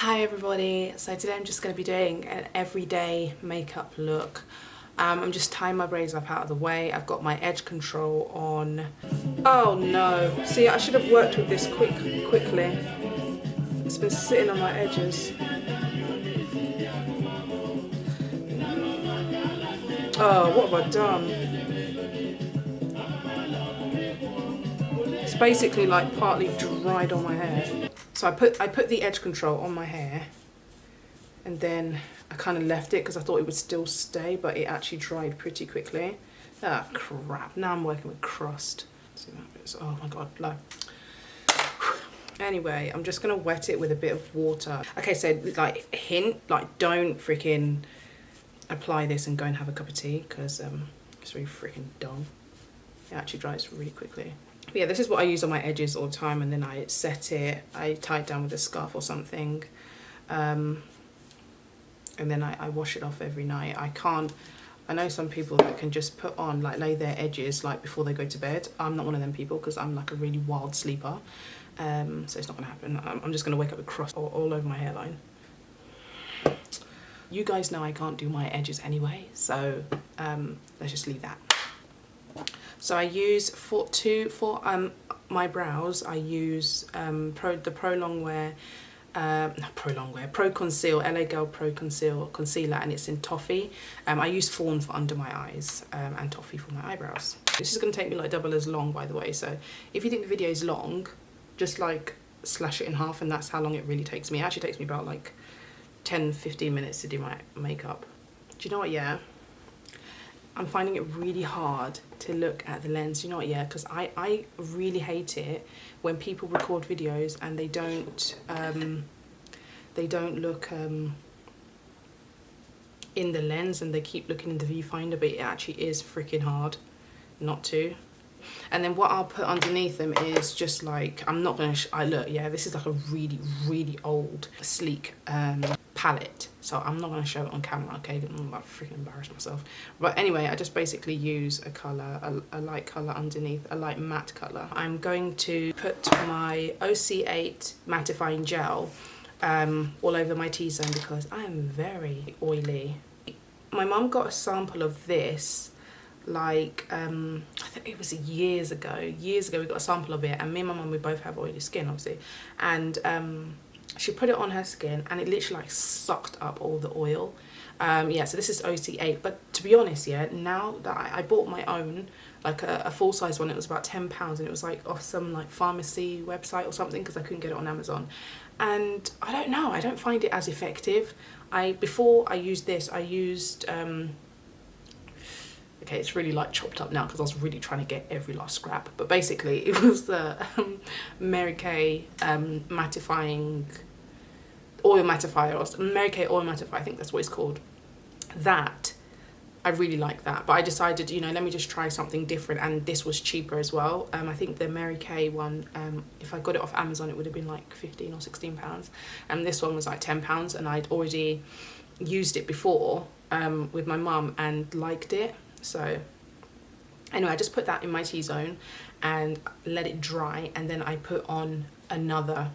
Hi everybody, so today I'm just going to be doing an everyday makeup look. I'm just tying my braids up out of the way. I've got my edge control on. Oh no, see I should have worked with this quickly. It's been sitting on my edges. Oh, what have I done? It's basically like partly dried on my hair. So I put the edge control on my hair, and then I kind of left it because I thought it would still stay, but it actually dried pretty quickly. Ah, crap. Now I'm working with crust. See that bit? Oh my god, low. Anyway, I'm just going to wet it with a bit of water. Okay, so like hint, like don't freaking apply this and go and have a cup of tea because it's really freaking dumb. It actually dries really quickly. But yeah, this is what I use on my edges all the time, and then I set it, I tie it down with a scarf or something. And then I wash it off every night. I know some people that can just put on, like lay their edges like before they go to bed. I'm not one of them people because I'm like a really wild sleeper. So it's not gonna happen. I'm just gonna wake up with crust all over my hairline. You guys know I can't do my edges anyway, so let's just leave that. So I use for my brows, I use the Pro Conceal, LA Girl Pro Conceal Concealer, and it's in Toffee. I use Fawn for under my eyes and Toffee for my eyebrows. This is going to take me like double as long, by the way, so if you think the video is long, just like slash it in half, and that's how long it really takes me. It actually takes me about like 10-15 minutes to do my makeup. Do you know what, yeah? I'm finding it really hard to look at the lens, you know what, yeah, because I really hate it when people record videos and they don't look in the lens and they keep looking in the viewfinder, but it actually is freaking hard not to. And then what I'll put underneath them is just like, I'm not gonna look, yeah, this is like a really old sleek palette, so I'm not going to show it on camera, okay? I'm about to freaking embarrass myself. But anyway, I just basically use a colour, a light colour underneath, a light matte colour. I'm going to put my OC8 mattifying gel all over my T-zone because I am very oily. My mum got a sample of this like I think it was years ago we got a sample of it, and me and my mum, we both have oily skin obviously, and she put it on her skin and it literally like sucked up all the oil. Yeah, so this is OC8, but to be honest, yeah, now that I bought my own, like a full size one, it was about £10, and it was like off some like pharmacy website or something because I couldn't get it on Amazon. And I don't know, I don't find it as effective. Before I used this, I used okay, it's really like chopped up now because I was really trying to get every last scrap, but basically it was the Mary Kay mattifying oil mattifier, or Mary Kay oil mattifier, I think that's what it's called. That, I really like that, but I decided, you know, let me just try something different, and this was cheaper as well. I think the Mary Kay one, if I got it off Amazon, it would have been like 15 or 16 pounds, and this one was like 10 pounds, and I'd already used it before with my mum and liked it. So anyway, I just put that in my T-zone and let it dry, and then I put on another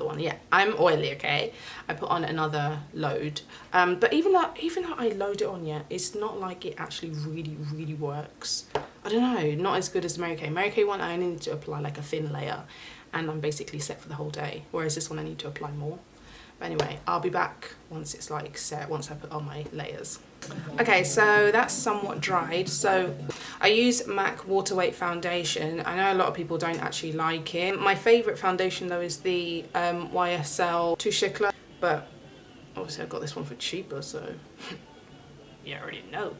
one. Yeah, I'm oily, okay? I put on another load, but even though I load it on, yeah, it's not like it actually really works. I don't know, not as good as Mary Kay. Mary Kay one, I only need to apply like a thin layer and I'm basically set for the whole day, whereas this one I need to apply more. But anyway, I'll be back once it's like set, once I put on my layers. Okay, so that's somewhat dried. So I use MAC Waterweight foundation. I know a lot of people don't actually like it. My favourite foundation though is the YSL Touche, but obviously I got this one for cheaper, so you already know.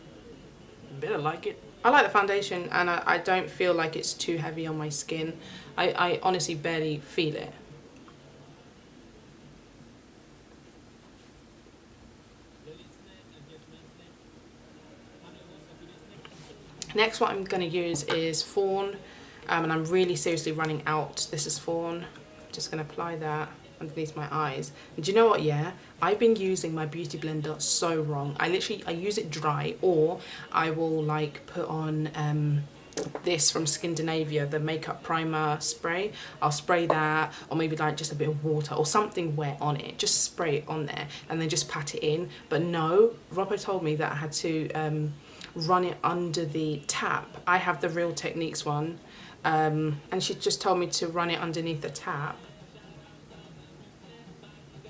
You better like it. I like the foundation, and I don't feel like it's too heavy on my skin. I honestly barely feel it. Next, what I'm going to use is Fawn, and I'm really seriously running out. This is Fawn. I'm just going to apply that underneath my eyes. And do you know what, yeah? I've been using my beauty blender so wrong. I use it dry, or I will like put on this from Skindinavia, the makeup primer spray. I'll spray that, or maybe like just a bit of water or something wet on it. Just spray it on there and then just pat it in. But no, Robbo told me that I had to run it under the tap. I have the Real Techniques one, and she just told me to run it underneath the tap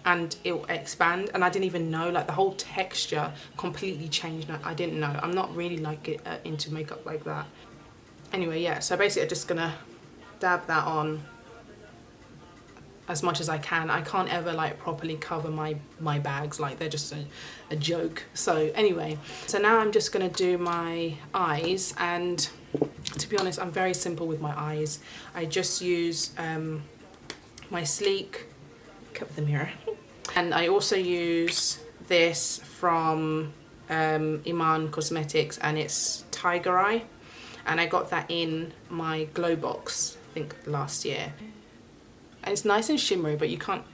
and it will expand, and I didn't even know, like the whole texture completely changed. I didn't know. I'm not really like into makeup like that. Anyway, yeah, so basically I'm just gonna dab that on as much as I can. I can't ever like properly cover my bags, like they're just a joke. So anyway, so now I'm just gonna do my eyes, and to be honest, I'm very simple with my eyes. I just use my Sleek, cover the mirror, and I also use this from Iman Cosmetics, and it's Tiger Eye, and I got that in my glow box I think last year, and it's nice and shimmery, but you can't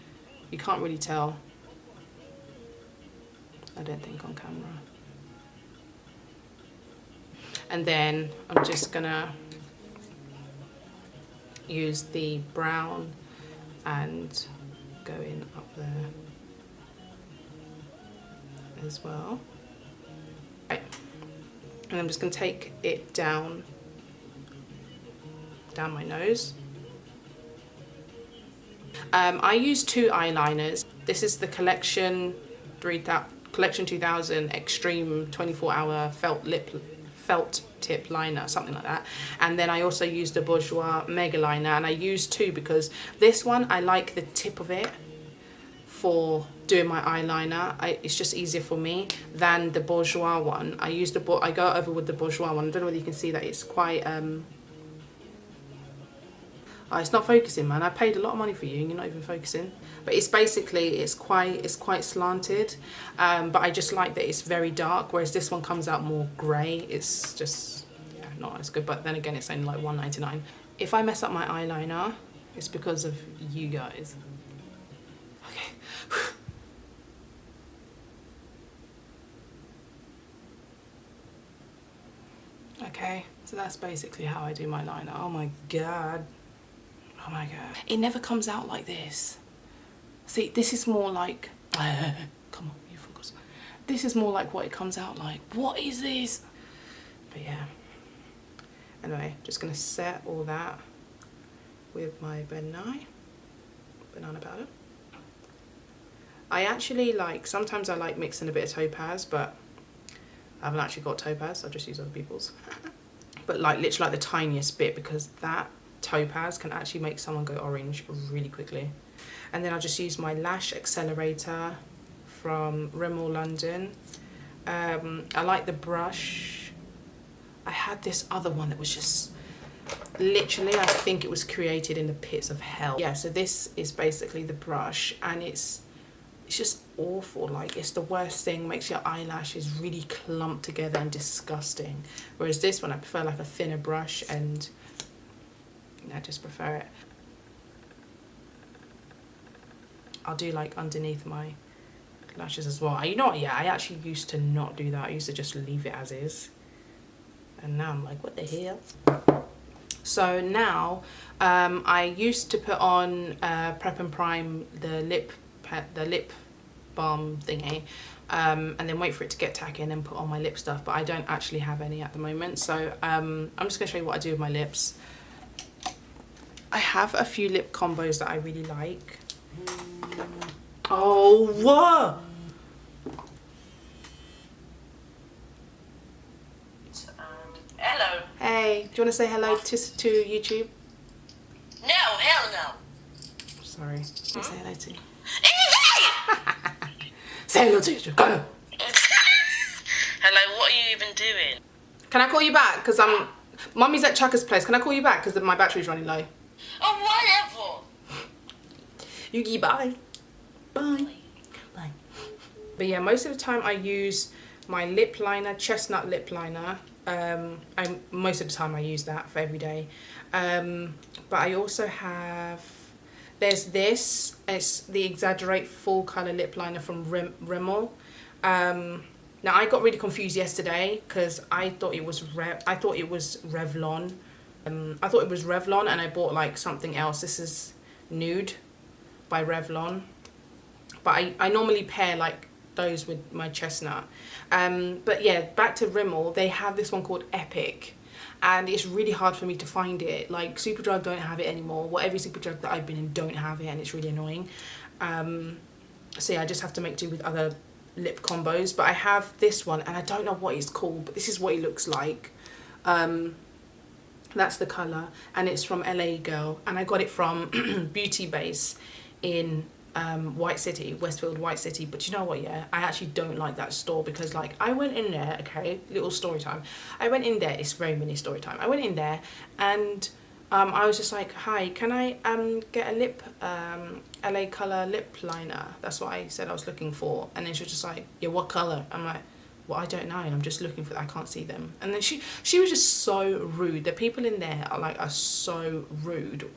really tell, I don't think, on camera. And then I'm just gonna use the brown and go in up there as well. Right. And I'm just going to take it down my nose. I use 2 eyeliners. This is the Collection 2000 Extreme 24-hour felt tip liner, something like that. And then I also use the Bourjouis Mega liner, and I use 2 because this one I like the tip of it for doing my eyeliner. It's just easier for me than the Bourjouis one. I go over with the Bourjouis one. I don't know whether you can see that it's quite oh, it's not focusing, man. I paid a lot of money for you and you're not even focusing. But it's basically, it's quite slanted, but I just like that it's very dark, whereas this one comes out more grey. It's just, yeah, not as good. But then again, it's only like $1.99. If I mess up my eyeliner, it's because of you guys. Okay. Okay, so that's basically how I do my liner. Oh my god. Oh my god. It never comes out like this. See, this is more like... come on, you focus. This is more like what it comes out like. What is this? But yeah. Anyway, just going to set all that with my Nye Banana Powder. I actually like... Sometimes I like mixing a bit of topaz, but I haven't actually got topaz. I just use other people's. But like literally like the tiniest bit, because that topaz can actually make someone go orange really quickly. And then I'll just use my Lash Accelerator from Rimmel London. I like the brush. I had this other one that was just literally, I think it was created in the pits of hell. Yeah, so this is basically the brush, and it's just awful. Like, it's the worst thing, makes your eyelashes really clump together and disgusting. Whereas this one, I prefer like a thinner brush, and I just prefer it. I'll do like underneath my lashes as well. You know what, yeah, I actually used to not do that. I used to just leave it as is. And now I'm like, what the hell? So now, I used to put on Prep and Prime, the lip balm thingy, and then wait for it to get tacky and then put on my lip stuff, but I don't actually have any at the moment. So I'm just gonna show you what I do with my lips. I have a few lip combos that I really like. Oh, what? Hello. Hey, do you want to say hello to YouTube? No, hell no. Sorry. Say hello to you. Hey! Say hello to you. Go. Hello, what are you even doing? Can I call you back? Because Mummy's at Chucker's place. Can I call you back? Because my battery's running low. Oh, whatever. Yugi, bye. Bye. Bye. But yeah, most of the time I use my lip liner, Chestnut lip liner. Most of the time I use that for every day. But I also have, there's this, it's the Exaggerate Full Colour Lip Liner from Rimmel. Now I got really confused yesterday because I thought it was Revlon. I thought it was Revlon, and I bought like something else. This is Nude by Revlon, but I normally pair like those with my Chestnut. But yeah, back to Rimmel. They have this one called Epic, and it's really hard for me to find it. Like Superdrug don't have it anymore. Well, every Superdrug that I've been in don't have it, and it's really annoying. So yeah, I just have to make do with other lip combos. But I have this one, and I don't know what it's called, but this is what it looks like. That's the colour, and it's from LA Girl, and I got it from Beauty Base in White City, Westfield White City. But you know what, yeah, I actually don't like that store because like I went in there, okay, little story time. I went in there, it's very mini story time. I went in there and I was just like, hi, can I get a lip LA colour lip liner? That's what I said I was looking for. And then she was just like, yeah, what colour? I'm like, well, I don't know, I'm just looking for that, I can't see them. And then she was just so rude. The people in there are so rude.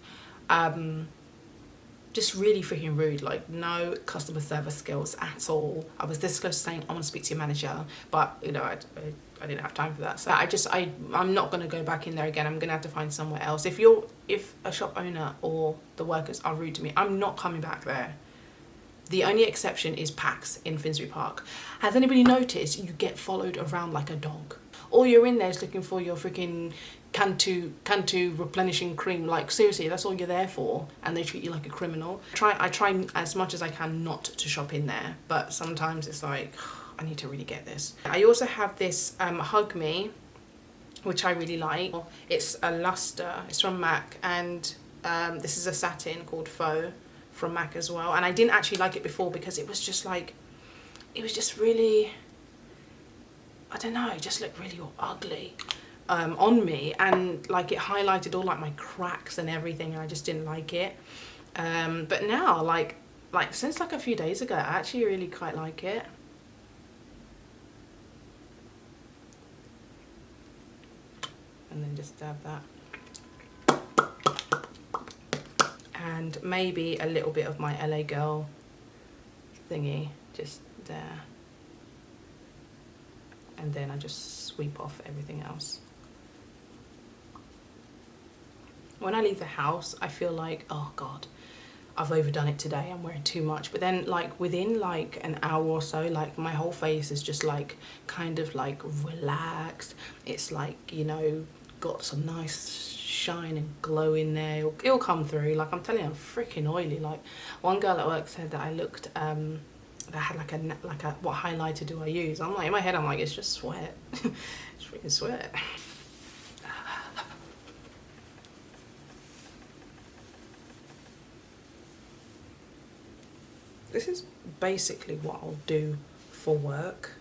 Just really freaking rude, like no customer service skills at all. I was this close to saying I want to speak to your manager, but you know, I didn't have time for that. So I'm not going to go back in there again. I'm going to have to find somewhere else. If a shop owner or the workers are rude to me, I'm not coming back there. The only exception is PAX in Finsbury Park. Has anybody noticed you get followed around like a dog? All you're in there is looking for your freaking Cantu replenishing cream. Like seriously, that's all you're there for, and they treat you like a criminal. I try as much as I can not to shop in there, but sometimes it's like, I need to really get this. I also have this Hug Me, which I really like. It's a luster, it's from MAC, and this is a satin called Faux from MAC as well. And I didn't actually like it before because it was just like, it was just really, I don't know, it just looked really ugly on me, and like it highlighted all like my cracks and everything, and I just didn't like it. But now like since like a few days ago, I actually really quite like it. And then just dab that. And maybe a little bit of my LA Girl thingy just there. And then I just sweep off everything else. When I leave the house, I feel like, oh God, I've overdone it today, I'm wearing too much. But then like within like an hour or so, like my whole face is just like kind of like relaxed. It's like, you know, got some nice shine and glow in there. It'll come through. Like I'm telling you, I'm freaking oily. Like one girl at work said that I looked that I had like a what highlighter do I use? I'm like, in my head I'm like, it's just sweat. It's freaking sweat. This is basically what I'll do for work.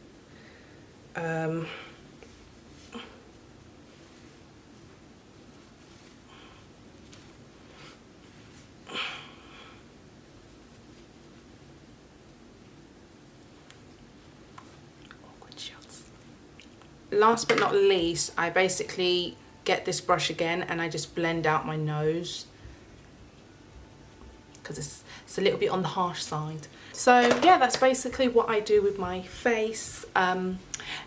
Last but not least, I basically get this brush again and I just blend out my nose because it's a little bit on the harsh side. So yeah, that's basically what I do with my face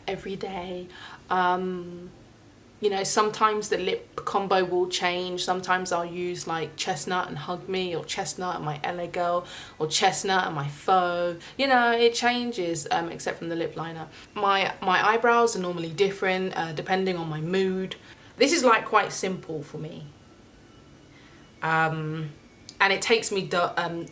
every day. You know, sometimes the lip combo will change. Sometimes I'll use like Chestnut and Hug Me, or Chestnut and my LA Girl, or Chestnut and my Faux. You know, it changes except from the lip liner. My eyebrows are normally different depending on my mood. This is like quite simple for me. And it takes me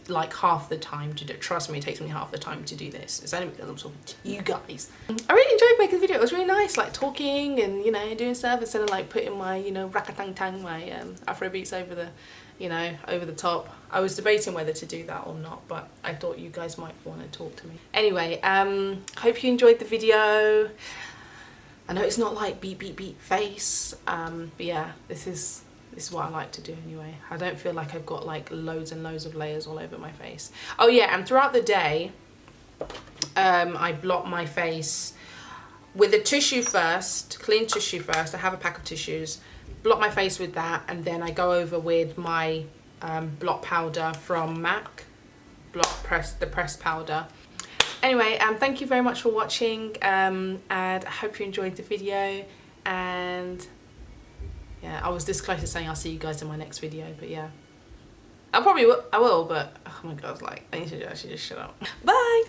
like half the time to do it. Trust me, it takes me half the time to do this. It's only because I'm talking to you guys. I really enjoyed making the video. It was really nice, like talking and, you know, doing stuff instead of like putting my, you know, rakatang-tang, my Afro beats over the, you know, over the top. I was debating whether to do that or not, but I thought you guys might want to talk to me. Anyway, hope you enjoyed the video. I know it's not like beat face, but yeah, this is what I like to do anyway. I don't feel like I've got like loads and loads of layers all over my face. Oh yeah, and throughout the day, I blot my face with a tissue first, clean tissue first. I have a pack of tissues. Blot my face with that, and then I go over with my blot powder from MAC, the pressed powder. Anyway, thank you very much for watching, and I hope you enjoyed the video. And yeah, I was this close to saying I'll see you guys in my next video, but yeah, I will, but oh my god, like I need to actually just shut up. Bye.